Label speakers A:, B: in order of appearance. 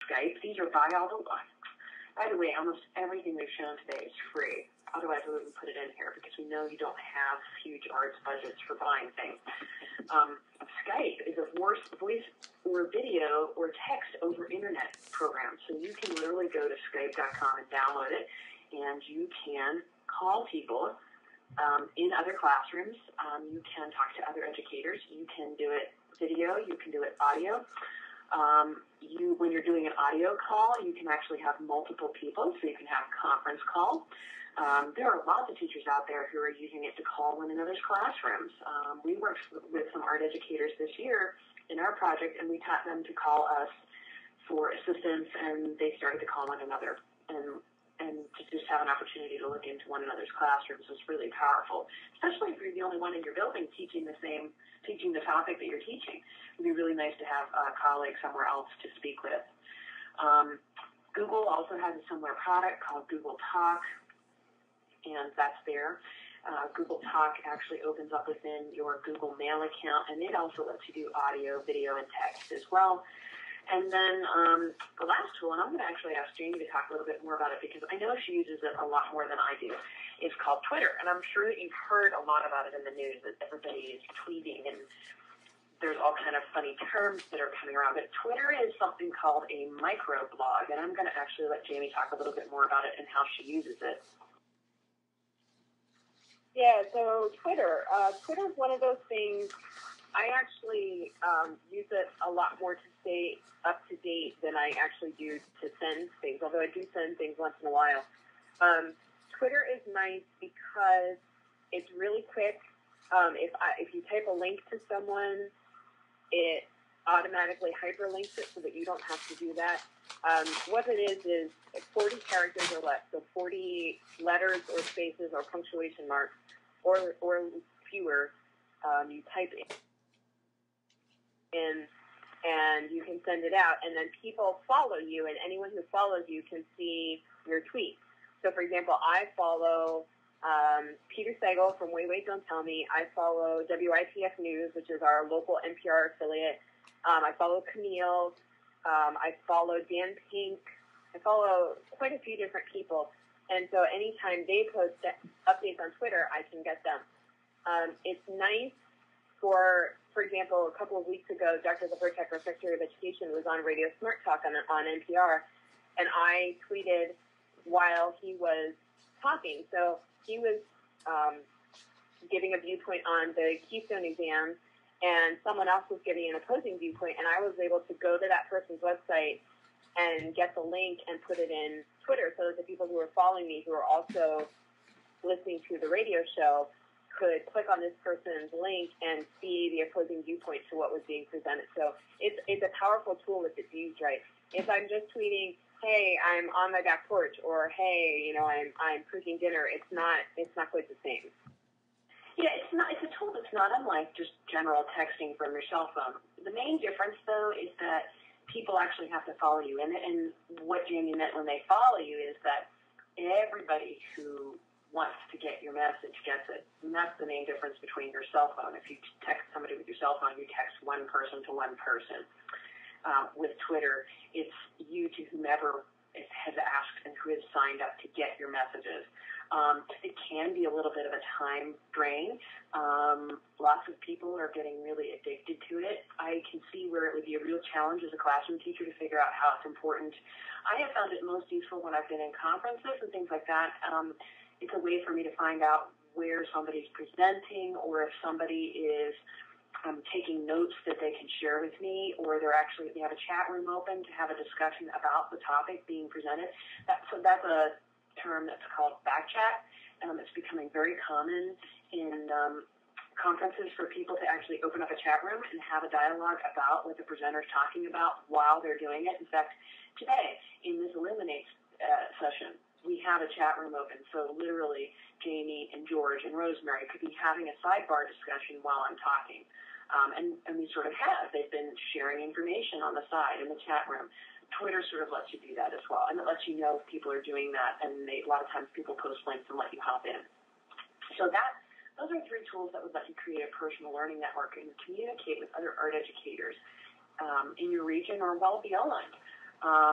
A: Skype. These are buy all the ones. By the way, almost everything we've shown today is free. Otherwise, we wouldn't put it in here because we know you don't have huge arts budgets for buying things. Skype is a voice or video or text over internet program. So you can literally go to Skype.com and download it, and you can call people in other classrooms. You can talk to other educators. You can do it video. You can do it audio. When you're doing an audio call, you can actually have multiple people, so you can have a conference call. There are lots of teachers out there who are using it to call one another's classrooms. We worked with some art educators this year in our project, and we taught them to call us for assistance, and they started to call one another. And to just have an opportunity to look into one another's classrooms is really powerful, especially if you're the only one in your building teaching the topic that you're teaching. It would be really nice to have a colleague somewhere else to speak with. Google also has a similar product called Google Talk, and that's there. Google Talk actually opens up within your Google Mail account, and it also lets you do audio, video, and text as well. And then the last tool, and I'm going to actually ask Jamie to talk a little bit more about it because I know she uses it a lot more than I do, is called Twitter. And I'm sure that you've heard a lot about it in the news, that everybody is tweeting, and there's all kind of funny terms that are coming around. But Twitter is something called a microblog, and I'm going to actually let Jamie talk a little bit more about it and how she uses it.
B: Yeah, so Twitter. Twitter is one of those things. I actually use it a lot more to stay up to date than I actually do to send things, although I do send things once in a while. Twitter is nice because it's really quick. If you type a link to someone, it automatically hyperlinks it so that you don't have to do that. What it is 40 characters or less, so 40 letters or spaces or punctuation marks or fewer. You type in and you can send it out, and then people follow you, and anyone who follows you can see your tweets. So, for example, I follow Peter Segal from Wait, Wait, Don't Tell Me. I follow WITF News, which is our local NPR affiliate. I follow Camille. I follow Dan Pink. I follow quite a few different people. And so anytime they post updates on Twitter, I can get them. It's nice for example, a couple of weeks ago, Dr. Levertek, our Secretary of Education, was on Radio Smart Talk on NPR, and I tweeted while he was talking. So he was giving a viewpoint on the Keystone exams, and someone else was giving an opposing viewpoint, and I was able to go to that person's website and get the link and put it in Twitter so that the people who were following me, who were also listening to the radio show, could click on this person's link and see the opposing viewpoint to what was being presented. So it's a powerful tool if it's used right. If I'm just tweeting, hey, I'm on my back porch, or hey, I'm cooking dinner, it's not quite the same.
A: Yeah, it's a tool that's not unlike just general texting from your cell phone. The main difference, though, is that people actually have to follow you in it. And what Jamie meant when they follow you is that everybody who wants to get your message gets it. And that's the main difference between your cell phone. If you text somebody with your cell phone, you text one person to one person. With Twitter, it's you to whomever has asked and who has signed up to get your messages. It can be a little bit of a time drain. Lots of people are getting really addicted to it. I can see where it would be a real challenge as a classroom teacher to figure out how it's important. I have found it most useful when I've been in conferences and things like that. It's a way for me to find out where somebody's presenting, or if somebody is taking notes that they can share with me, or they have a chat room open to have a discussion about the topic being presented. So that's a term that's called backchat. It's becoming very common in conferences for people to actually open up a chat room and have a dialogue about what the presenter is talking about while they're doing it. In fact, today in this Illuminate session, we have a chat room open, so literally Jamie and George and Rosemary could be having a sidebar discussion while I'm talking. And we sort of have. They've been sharing information on the side in the chat room. Twitter sort of lets you do that as well, and it lets you know if people are doing that, and a lot of times people post links and let you hop in. So those are 3 tools that would let you create a personal learning network and communicate with other art educators in your region or well beyond.